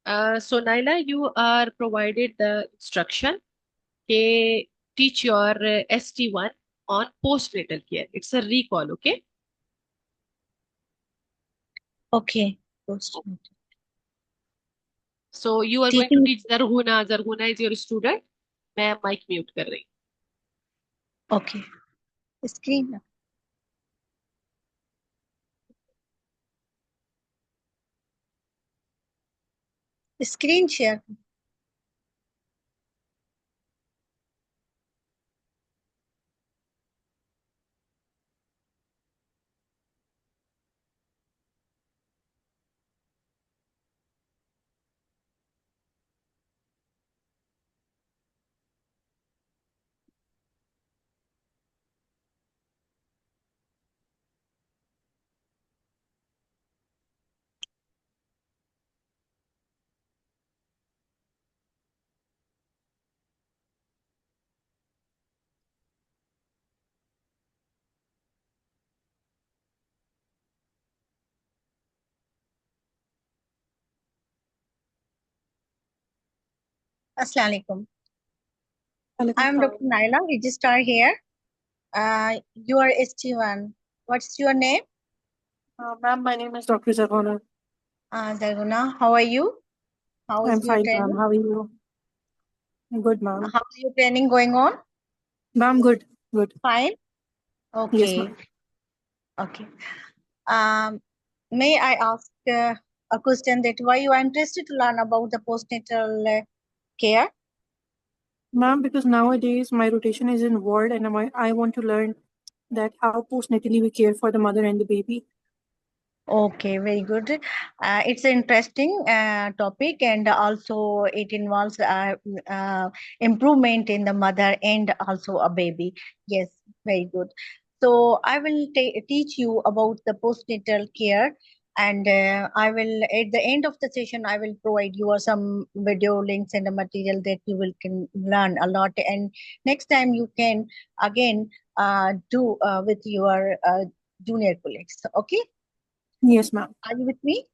So Naila, you are provided the instruction. Okay, teach your ST1 on postnatal care. It's a recall. Okay. Okay. Postnatal. So you are going to Teaching. teach Zarhuna. Zarhuna is your student. मैं mic mute कर रही Okay. Screen. Screen share. Assalamu alaikum. Alaikum I'm Dr. salam. Naila, registrar here. You are ST1. What's your name? Ma'am, my name is Dr. Zarhona. Darguna, how are you? How is I'm your fine, ma'am. training? How are you? Good, ma'am. How's your training going on? Ma'am, good. Good. Fine. Yes, Okay. ma'am. Okay. May I ask a question that why you are interested to learn about the postnatal care? Ma'am, because nowadays my rotation is in ward and I want to learn that how postnatally we care for the mother and the baby. Okay, very good. It's an interesting topic, and also it involves improvement in the mother and also a baby. Yes, very good. So I will teach you about the postnatal care, and I will at the end of the session I will provide you some video links and the material that you will can learn a lot. And next time you can again do with your junior colleagues. Okay. Yes, ma'am. Are you with me?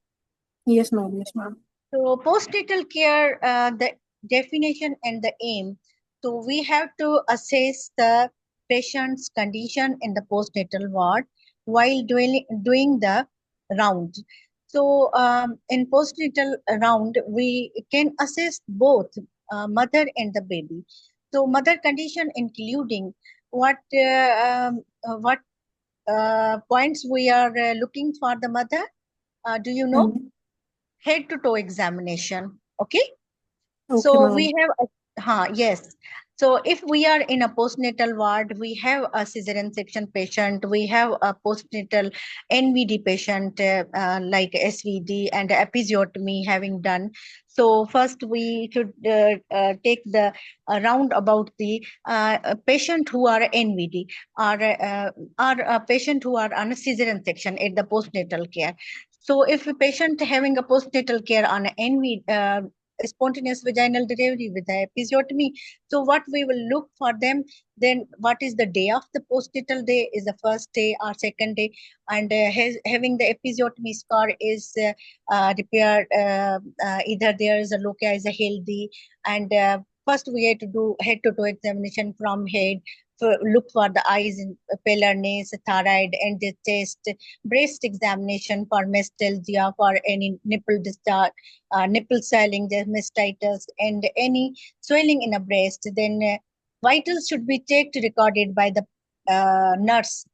Yes, ma'am. Yes, ma'am. So postnatal care, the definition and the aim. So we have to assess the patient's condition in the postnatal ward while doing the round. So in postnatal round, we can assess both mother and the baby. So mother condition including what points we are looking for the mother. Do you know? Mm. Head to toe examination. Okay. Okay, So we ma'am. have, yes. So if we are in a postnatal ward, we have a cesarean section patient, we have a postnatal NVD patient like SVD and episiotomy having done. So first we should take the round about the patient who are NVD or a patient who are on a cesarean section at the postnatal care. So if a patient having a postnatal care on NV, spontaneous vaginal delivery with the episiotomy. So what we will look for them, then what is the day of the postnatal day, is the first day or second day, and having the episiotomy scar is repaired, either there is a loci is a healthy, and first we have to do head to toe examination from head, look for the eyes in pallorness, thyroid, and the chest, breast examination for mastalgia, for any nipple discharge, nipple swelling, the mastitis, and any swelling in a breast. Then vitals should be checked, recorded by the nurse.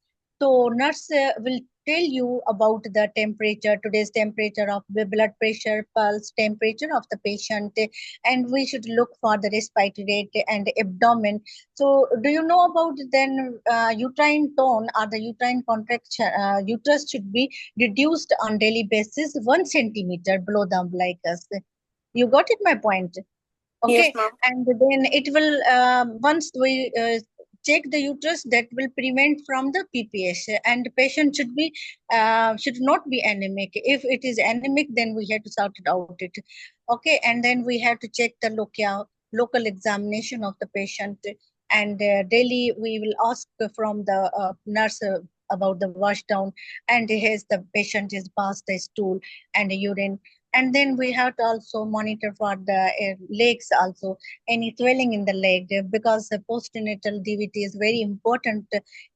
So nurse will tell you about the temperature, today's temperature of the blood pressure, pulse, temperature of the patient, and we should look for the respiratory rate and abdomen. So do you know about then uterine tone or the uterine contraction? Uterus should be reduced on daily basis 1 centimeter below the umbilicus. You got it, my point? Yes, Okay, ma'am. and then it will once we check the uterus, that will prevent from the PPH, and the patient should not be anemic. If it is anemic, then we have to sort it out. It okay, and then we have to check the local examination of the patient, and daily we will ask from the nurse about the wash down, and has the patient is passed the stool and the urine. And then we have to also monitor for the legs also, any swelling in the leg, because the postnatal DVT is very important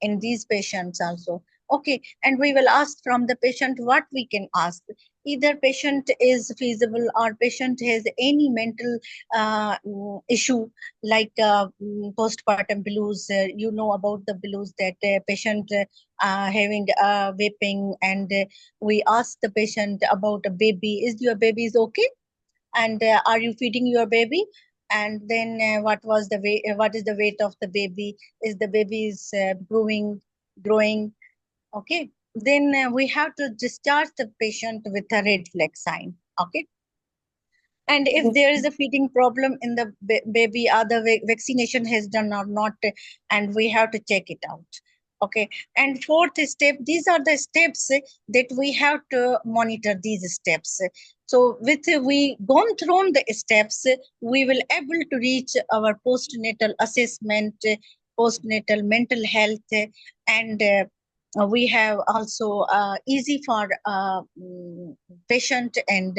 in these patients also. Okay, and we will ask from the patient what we can ask. Either patient is feasible or patient has any mental issue like postpartum blues. You know about the blues that patient having vaping, and we ask the patient about a baby. Is your baby is okay? And are you feeding your baby? And then what was the weight? What is the weight of the baby? Is the baby is growing? Okay. Then we have to discharge the patient with a red flag sign. Okay. And if Yes. there is a feeding problem in the baby, other vaccination has done or not, and we have to check it out. Okay. And fourth step, these are the steps that we have to monitor these steps. So with we gone through the steps, we will able to reach our postnatal assessment, postnatal mental health, and we have also easy for patient and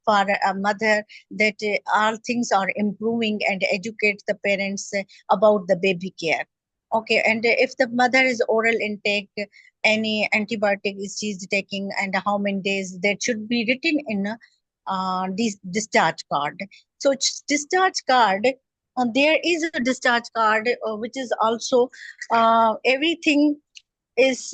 for a mother that all things are improving, and educate the parents about the baby care. Okay, and if the mother is oral intake, any antibiotic is she's taking, and how many days, that should be written in a this discharge card. So discharge card, there is a discharge card which is also everything is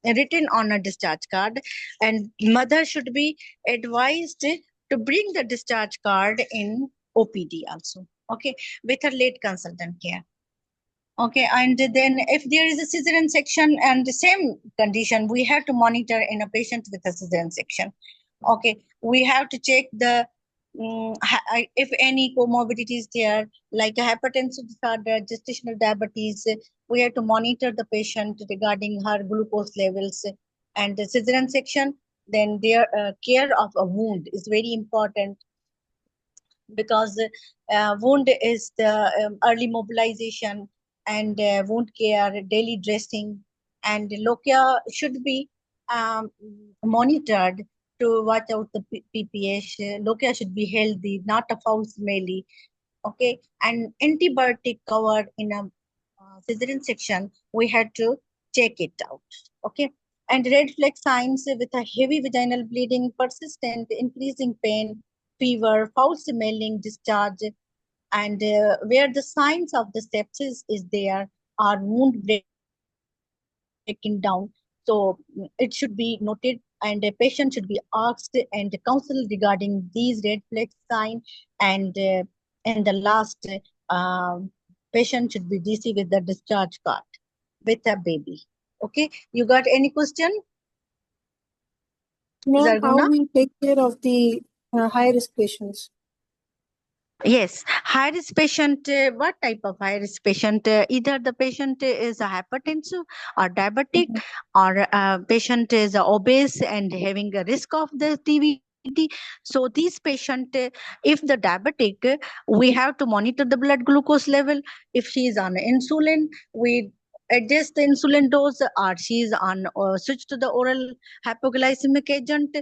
written on a discharge card, and mother should be advised to bring the discharge card in OPD also. Okay, with her late consultant care. Okay, and then if there is a cesarean section and the same condition, we have to monitor in a patient with a cesarean section. Okay, we have to check the if any comorbidities there, like hypertension disorder, gestational diabetes. We have to monitor the patient regarding her glucose levels. And the cesarean section, then their care of a wound is very important, because wound is the early mobilization, and wound care, daily dressing, and locia should be monitored to watch out the PPH. Locia should be healthy, not a foul smelly. Okay, and antibiotic covered in a cesarean section, we had to check it out. Okay, and red flag signs with a heavy vaginal bleeding, persistent increasing pain, fever, foul smelling discharge, and where the signs of the sepsis is there, are wound breaking down. So it should be noted, and a patient should be asked and counseled regarding these red flag sign. And in the last, patient should be DC with the discharge card with a baby. Okay, you got any question, Ma'am, how Zarguna? we take care of the high risk patients? Yes, high risk patient. What type of high risk patient? Either the patient is a hypertensive or diabetic, Mhm. or patient is obese and having a risk of the TVT. So these patient, if the diabetic, we have to monitor the blood glucose level. If she is on insulin, we adjust the insulin dose, or she is on switch to the oral hypoglycemic agent.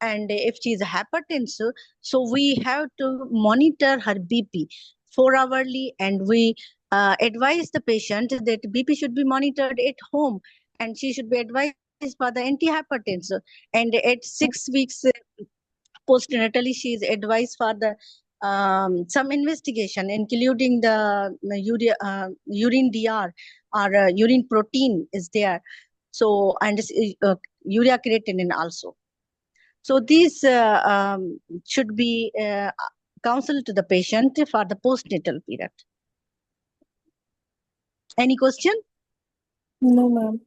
And if she is hypertensive, so we have to monitor her BP 4 hourly, and we advise the patient that BP should be monitored at home, and she should be advised for the antihypertensive. And at 6 weeks postnatally, she is advised for the some investigation, including the urine DR, or urine protein is there. So, and urea creatinine also. So these should be counseled to the patient for the postnatal period. Any question? No, ma'am.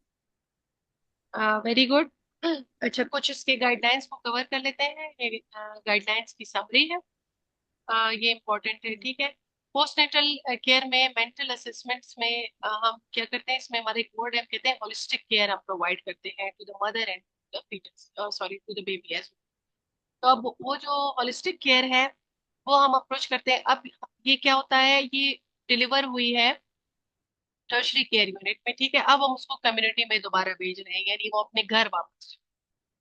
Very good. अच्छा, कुछ इसके guidelines को cover कर लेते हैं। ये guidelines की summary है। ये इम्पोर्टेंट है, ठीक है। पोस्टनेटल केयर में मेंटल असेसमेंट्स में हम क्या करते हैं, इसमें हमारे एक वर्ड हम कहते हैं होलिस्टिक केयर हम प्रोवाइड करते हैं to the mother and the foetus, sorry to the baby age. तो अब वो जो होलिस्टिक केयर है वो हम अप्रोच करते हैं। अब ये क्या होता है, ये डिलीवर हुई है टर्शरी केयर यूनिट में, ठीक है। अब हम उसको कम्युनिटी में दोबारा भेज रहे हैं, यानी वो अपने घर वापस।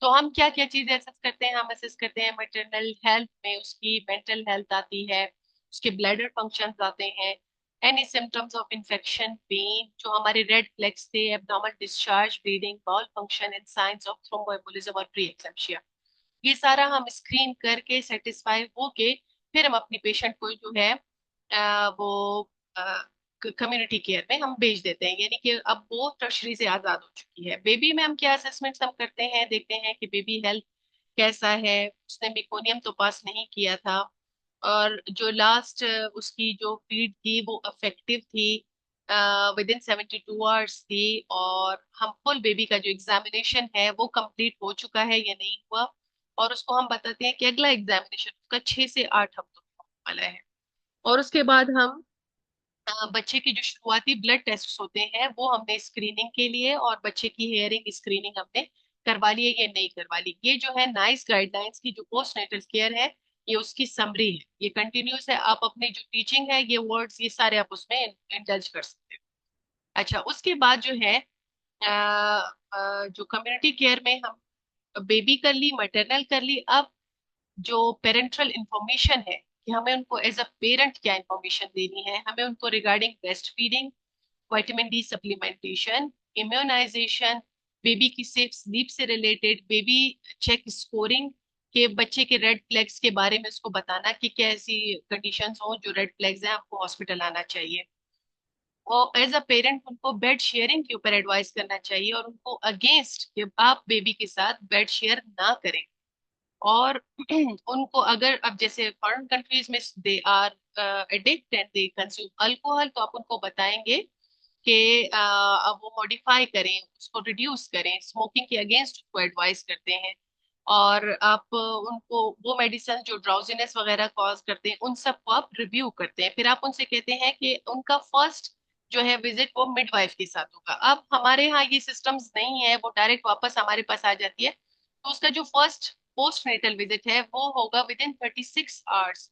तो हम क्या क्या चीजें असेस करते हैं, हम असेस करते हैं मैटरनल हेल्थ में उसकी मेंटल हेल्थ आती है, उसके ब्लैडर फंक्शंस आते हैं, any symptoms of infection, pain, जो हमारे रेड फ्लैग्स थे, abnormal discharge, bleeding, bowel function and science of thromboembolism और प्री एक्लैम्सिया। ये सारा हम स्क्रीन करके सेटिस्फाई होके फिर हम अपनी पेशेंट को जो है वो कम्युनिटी केयर में हम भेज देते हैं, यानी कि अब वो टर्शरी से आजाद हो चुकी है। बेबी में हम क्या असेसमेंट हम करते हैं, देखते हैं कि बेबी हेल्थ कैसा है, उसने मेकोनियम तो पास नहीं किया था, और जो लास्ट उसकी जो फीड थी वो अफेक्टिव थी, विद इन 72 आवर्स थी, और हम फुल बेबी का जो एग्जामिनेशन है वो कंप्लीट हो चुका है या नहीं हुआ, और उसको हम बताते हैं कि अगला एग्जामिनेशन उसका 6 से 8 हफ्तों में होने वाला है। और उसके बाद हम बच्चे की जो शुरुआती ब्लड टेस्ट होते हैं वो हमने स्क्रीनिंग के लिए, और बच्चे की हेयरिंग स्क्रीनिंग हमने करवा ली है या नहीं करवा ली। ये जो है नाइस गाइडलाइंस की जो पोस्ट नेटल केयर है, ये उसकी समरी है, ये कंटिन्यूस है। आप अपनी जो टीचिंग है, ये वर्ड्स ये सारे आप उसमें इंडल्ज कर सकते हो। अच्छा, उसके बाद जो है जो कम्युनिटी केयर में हम बेबी कर ली, मैटरनल कर ली, अब जो पेरेंटल इंफॉर्मेशन है कि हमें उनको एज अ पेरेंट क्या इंफॉर्मेशन देनी है, हमें उनको regarding breastfeeding, vitamin D supplementation, immunisation, baby की सेफ स्लीप से रिलेटेड, बेबी चेक स्कोरिंग, के बच्चे के रेड फ्लैग्स के बारे में उसको बताना कि क्या ऐसी कंडीशंस हो जो रेड फ्लैग्स हैं, आपको हॉस्पिटल आना चाहिए। और एज अ पेरेंट उनको बेड शेयरिंग के ऊपर एडवाइस करना चाहिए, और उनको अगेंस्ट कि आप बेबी के साथ बेड शेयर ना करें। और उनको अगर अब जैसे फॉरेन कंट्रीज में they are addict and they consume alcohol, तो आप उनको बताएंगे कि अब वो मॉडिफाई करें, उसको रिड्यूस करें, स्मोकिंग के अगेंस्ट उसको एडवाइस करते हैं। और आप उनको वो मेडिसिन जो ड्राउजीनेस वगैरह कॉज करते हैं उन सबको आप रिव्यू करते हैं। फिर आप उनसे कहते हैं कि उनका फर्स्ट जो है विजिट वो मिडवाइफ के साथ होगा। अब हमारे यहाँ ये सिस्टम्स नहीं है, वो डायरेक्ट वापस हमारे पास आ जाती है, तो उसका जो फर्स्ट पोस्ट नेटल विजिट है वो होगा within 36 hours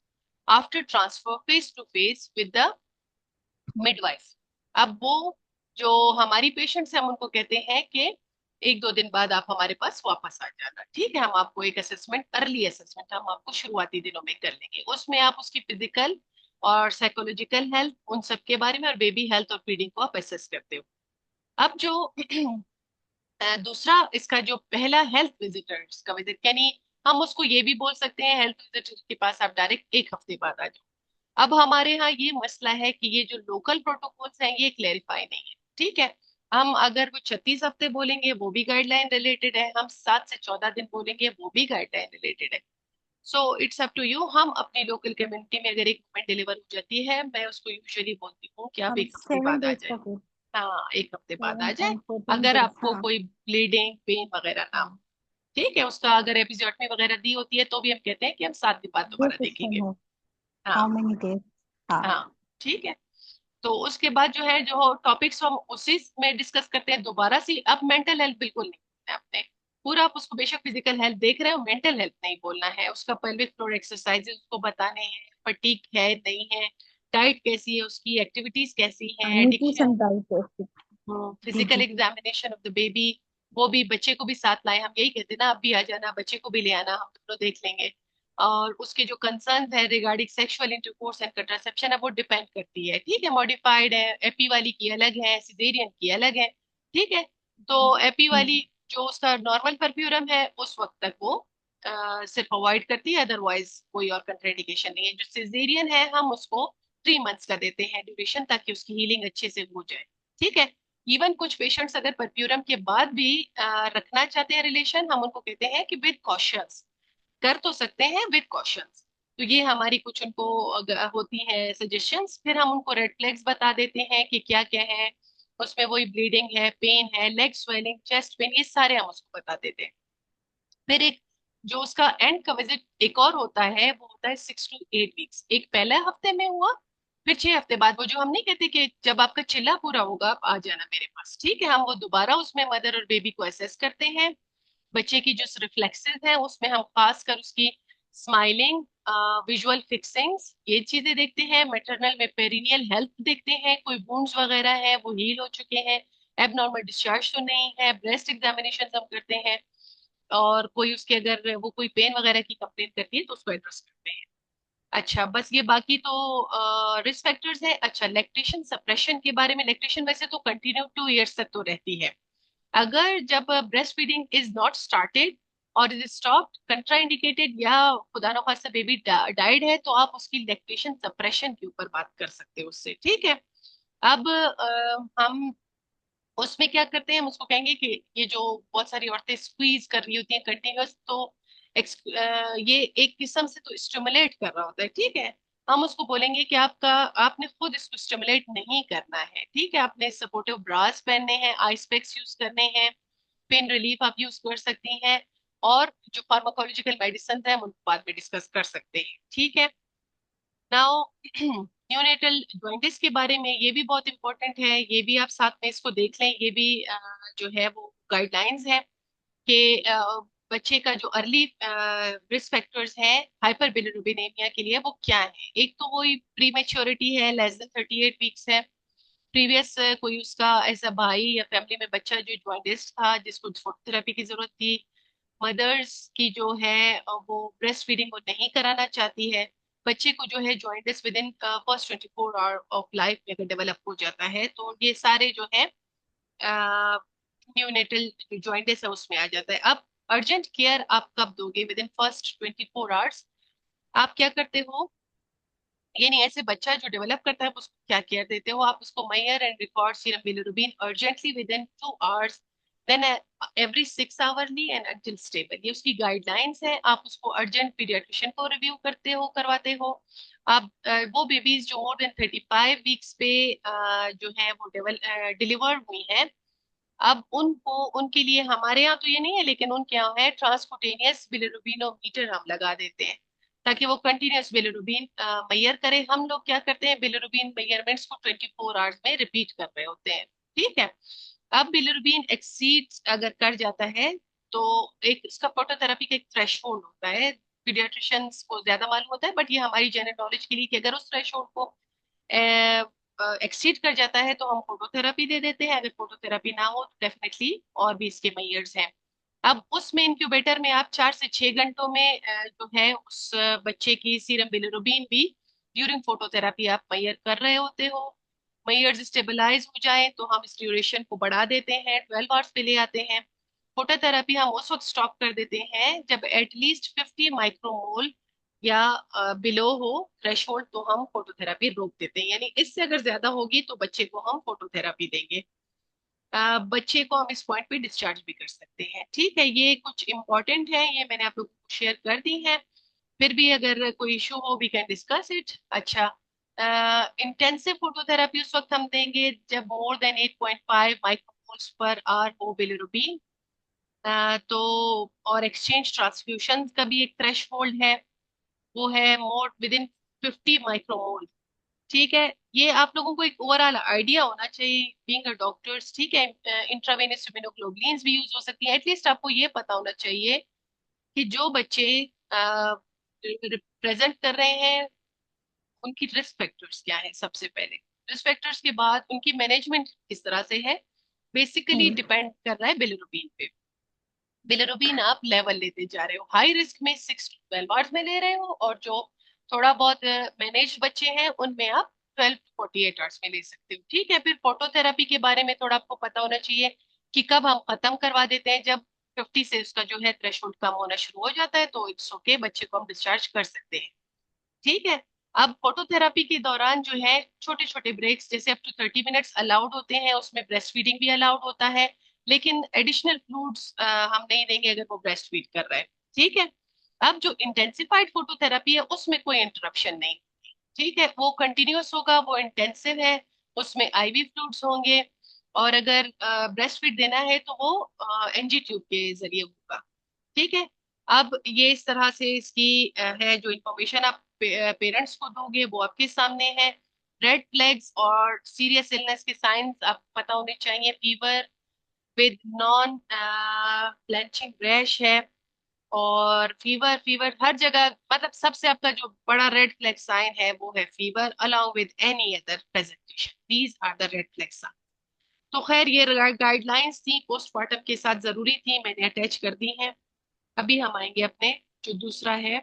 after transfer face to face with the midwife. अब वो जो हमारी पेशेंट्स हैं हम उनको कहते हैं कि 1-2 दिन बाद आप हमारे पास वापस आ जाना, ठीक है, हम आपको एक असेसमेंट, अर्ली असेसमेंट हम आपको शुरुआती दिनों में कर लेंगे, उसमें आप उसकी फिजिकल और साइकोलॉजिकल हेल्थ उन सब के बारे में और बेबी हेल्थ और फीडिंग को आप असेस करते हो। अब जो दूसरा इसका जो पहला हेल्थ विजिटर्स का विजिट, यानी हम उसको ये भी बोल सकते हैं हेल्थ विजिटर के पास आप डायरेक्ट 1 हफ्ते बाद आ जाओ। अब हमारे यहाँ ये मसला है कि ये जो लोकल प्रोटोकॉल्स हैं ये क्लेरिफाई नहीं है, ठीक है। हम अगर वो 36 हफ्ते बोलेंगे वो भी गाइडलाइन रिलेटेड है, हम 7 से 14 दिन बोलेंगे वो भी गाइडलाइन रिलेटेड है। So it's up to you. हम अपनी लोकल कम्युनिटी में अगर एक वुमेन डिलीवर हो जाती है, मैं उसको यूजुअली बोलती हूँ कि आप हम 1 हफ्ते सेवन बाद आ डेज जाए। का कोर्स, हाँ, 1 हफ्ते बाद आ जाए, 7 and 14 अगर days, आपको हाँ। कोई ब्लीडिंग पेन वगैरह ना हो, ठीक है। उसका अगर एपिजोटमी वगैरह दी होती है तो भी हम कहते हैं कि हम 7 दिन बाद ये दोबारा क्वेश्चन देखेंगे। है, हाँ। How many days? हाँ। हाँ, ठीक है। तो उसके बाद जो है जो टॉपिक्स हम उसी में डिस्कस करते हैं दोबारा से। अब मेंटल हेल्थ बिल्कुल नहीं है आपने पूरा, आप उसको बेशक फिजिकल हेल्थ देख रहे हो, मेंटल हेल्थ नहीं बोलना है। उसका पेल्विक फ्लोर एक्सरसाइजेस उसको बताने हैं, फटीग है नहीं है, डाइट कैसी है उसकी, एक्टिविटीज कैसी हैं, एडिक्शन, न्यूट्रिशन डाइट। जी फिजिकल जी। एग्जामिनेशन ऑफ द बेबी, वो भी बच्चे को भी साथ लाए। हम यही कहते हैं ना, आप भी आ जाना, बच्चे को भी ले आना, हम दोनों देख लेंगे। और उसके जो कंसर्न है regarding sexual intercourse and contraception है वो डिपेंड करती है, ठीक है। मॉडिफाइड है, एपी वाली की अलग है, सिजेरियन की अलग है, ठीक है। तो एपी वाली जो उसका नॉर्मल परफ्यूरम है उस वक्त तक वो सिर्फ अवॉइड करती है, अदरवाइज कोई और कंट्राइंडिकेशन नहीं है। जो सिजेरियन है हम उसको 3 मंथ्स का देते हैं ड्यूरेशन, ताकि उसकी हीलिंग अच्छे से हो जाए, ठीक है। इवन कुछ पेशेंट्स अगर परफ्यूरम के बाद भी रखना चाहते हैं रिलेशन, हम उनको कहते हैं कि विद कॉशंस, कर तो सकते हैं विद कॉशंस। तो ये हमारी कुछ उनको होती है सजेशंस। फिर हम उनको रेड फ्लैग्स बता देते हैं कि क्या क्या है उसमें, वही ब्लीडिंग है, पेन है, लेग स्वेलिंग, चेस्ट पेन, ये सारे हम उसको बता देते हैं। फिर एक जो उसका एंड का विजिट एक और होता है, वो होता है 6 to 8 वीक्स। एक पहले हफ्ते में हुआ, फिर 6 हफ्ते बाद, वो जो हम नहीं कहते कि जब आपका चिल्ला पूरा होगा आप आ जाना मेरे पास, ठीक है। हम वो दोबारा उसमें मदर और बेबी को असेस करते हैं। बच्चे की जो रिफ्लेक्सेस हैं उसमें हम खास कर उसकी स्माइलिंग, विजुअल फिक्सिंग्स, ये चीजें देखते हैं। मैटरनल में पेरिनियल हेल्थ देखते हैं, कोई वुंड्स वगैरह है वो हील हो चुके हैं, एबनॉर्मल डिस्चार्ज तो नहीं है। ब्रेस्ट एग्जामिनेशन हम करते हैं। और कोई उसके अगर वो कोई पेन वगैरह की कंप्लेन करती है तो उसको एड्रेस करते हैं। अच्छा, बस ये बाकी तो रिस्क फैक्टर्स है। अच्छा, लैक्टेशन सप्रेशन के बारे में, लैक्टेशन वैसे तो कंटिन्यू 2 इयर्स तक तो रहती है। अगर जब breast feeding is not started और इज स्टॉप्ड, कंट्राइंडिकेटेड या खुदा न खास्ता बेबी डाइड है, तो आप उसकी लैक्टेशन सप्रेशन के ऊपर बात कर सकते हो उससे। ठीक है। अब हम उसमें क्या करते हैं, हम उसको कहेंगे कि ये जो बहुत सारी औरतें स्क्वीज कर रही होती हैं कंटिन्यूअस, तो ये एक किस्म से तो स्टिमुलेट कर रहा होता है। ठीक है। हम उसको बोलेंगे कि आपने खुद इसको स्टिमुलेट नहीं करना है। ठीक है। आपने सपोर्टिव ब्रास पहनने हैं, आइस पैक्स यूज करने हैं, पेन रिलीफ आप यूज कर सकती हैं, और जो फार्माकोलॉजिकल मेडिसिन है हम उनको बाद में डिस्कस कर सकते हैं। ठीक है। नाउ न्यूनेटल जॉइंटिस के बारे में, ये भी बहुत इंपॉर्टेंट है, ये भी आप साथ में इसको देख लें। ये भी जो है वो गाइडलाइंस है कि बच्चे का जो अर्ली रिस्क फैक्टर्स है हाइपर बिलिरुबिनेमिया के लिए वो क्या है। एक तो वही प्री मेच्योरिटी है, लेस देन 38 वीक्स है, प्रीवियस कोई उसका ऐसा भाई या फैमिली में बच्चा जो जॉइंटिस था जिसको थेरेपी की जरूरत थी, मदर्स की जो है वो ब्रेस्ट फीडिंग वो नहीं कराना चाहती है, बच्चे को जो है jaundice with in first 24 hour of life में अगर डेवलप हो जाता है, तो ये सारे जो है न्यूनेटल जॉइंटिस है उसमें आ जाता है। अब अर्जेंट केयर आप कब दोगे? With in first 24 hours. आप क्या करते हो, ये नहीं, ऐसे बच्चा जो डेवलप करता है आप उसको क्या केयर देते हो? आप उसको मायर and record serum bilirubin urgently within 2 hours, then every 6 hourly and until stable. ये उसकी गाइडलाइंस है। आप उसको अर्जेंट पीडियाट्रिशियन को रिव्यू करवाते हो। आप वो बेबीज जो मोर देन 35 वीक्स पे जो है वो डिलीवर्ड हुई हैं, अब उनको, उनके लिए हमारे यहाँ तो ये नहीं है लेकिन उनके यहाँ है, ट्रांसकुटेनियस बिलिरुबिनोमीटर हम लगा देते हैं ताकि वो कंटिन्यूअस बिलिरुबिन मेजर करे। हम लोग क्या करते हैं, बिलिरुबिन मेजरमेंट्स को 24 आवर्स में रिपीट कर रहे होते हैं। ठीक है। अब बिलिरुबिन एक्सीड अगर कर जाता है तो एक इसका फोटोथेरेपी का एक थ्रेशहोल्ड होता है। पीडियाट्रिशियंस को ज्यादा मालूम होता है, बट ये हमारी जनरल नॉलेज के लिए कि अगर उस थ्रेशहोल्ड को एक्सीड कर जाता है तो हम फोटोथेरेपी दे देते हैं। अगर फोटोथेरेपी ना हो तो डेफिनेटली और भी इसके मेयर्स हैं। अब उसमें इंक्यूबेटर में आप 4 से 6 घंटों में जो है उस बच्चे की सीरम बिलिरुबिन भी ड्यूरिंग फोटोथेरेपी आप मेयर कर रहे होते हो। मेयर्स स्टेबलाइज हो जाए तो हम इस ड्यूरेशन को बढ़ा देते हैं, 12 आवर्स पे ले आते हैं। फोटोथेरेपी हम उस वक्त स्टॉप कर देते हैं जब एटलीस्ट 50 माइक्रोमोल या बिलो हो थ्रेशोल्ड, तो हम फोटोथेरेपी रोक देते हैं। यानी इससे अगर ज्यादा होगी तो बच्चे को हम फोटोथेरेपी देंगे। बच्चे को हम इस पॉइंट पे डिस्चार्ज भी कर सकते हैं। ठीक है। ये कुछ इंपॉर्टेंट है, ये मैंने आप लोगों को शेयर कर दी है। फिर भी अगर कोई इशू हो वी कैन डिस्कस इट। अच्छा, इंटेंसिव फोटोथेरेपी उस वक्त हम देंगे जब मोर देन 8.5 माइक्रोमोल्स पर आवर हो बिलिरुबिन। तो और एक्सचेंज ट्रांसफ्यूशन का भी एक थ्रेश होल्ड है, वो है मोर विद इन 50 माइक्रोमोल। ठीक है। ये आप लोगों को एक ओवरऑल आइडिया होना चाहिए बीइंग अ डॉक्टर्स। ठीक है। इंट्रावेनस इम्यूनोग्लोबुलिन्स भी यूज हो सकती है। एटलीस्ट आपको ये पता होना चाहिए कि जो बच्चे रिप्रेजेंट कर रहे हैं उनकी रिस्क फैक्टर्स क्या है। सबसे पहले रिस्क फैक्टर्स के बाद उनकी मैनेजमेंट किस तरह से है, बेसिकली हम्म, डिपेंड कर रहा है बिलिरुबिन पे। बिलिरुबिन आप लेवल लेते जा रहे हो, हाई रिस्क में 6 to 12 आवर्स में ले रहे हो, और जो थोड़ा बहुत मैनेज बच्चे हैं उनमें आप 12 to 48 आवर्स में ले सकते हो। ठीक है। फिर फोटोथेरेपी के बारे में थोड़ा आपको पता होना चाहिए कि कब हम खत्म करवा देते हैं। जब 50 से उसका जो है थ्रेशोल्ड कम होना शुरू हो जाता है तो इट्स ओके, बच्चे को हम डिस्चार्ज कर सकते हैं। ठीक है। अब फोटोथेरेपी के दौरान जो है छोटे छोटे ब्रेक्स जैसे अप टू 30 मिनट्स अलाउड होते हैं, उसमें ब्रेस्ट फीडिंग भी अलाउड होता है, लेकिन एडिशनल फ्लूइड्स हम नहीं देंगे अगर वो ब्रेस्ट फीड कर रहा है। ठीक है। अब जो इंटेंसिफाइड फोटोथेरेपी है उसमें कोई इंटरप्शन नहीं। ठीक है। वो कंटिन्यूअस होगा, वो इंटेंसिव है, उसमें आईवी फ्लूइड्स होंगे, और अगर ब्रेस्ट फीड देना है तो वो एनजी ट्यूब के जरिए होगा। ठीक है। अब ये इस तरह से इसकी है, जो इंफॉर्मेशन आप पेरेंट्स को दोगे वो आपके सामने है। रेड फ्लैग्स और सीरियस इलनेस के साइंस आपको पता होने चाहिए। Fever with non blanching rash है, और फीवर फीवर हर जगह, मतलब सबसे आपका जो बड़ा रेड फ्लैग साइन है वो है fever along with any other presentation. These are the red flag sign. तो खैर ये गाइडलाइंस थी पोस्टमार्टम के साथ जरूरी थी, मैंने अटैच कर दी हैं। अभी हम आएंगे अपने जो दूसरा है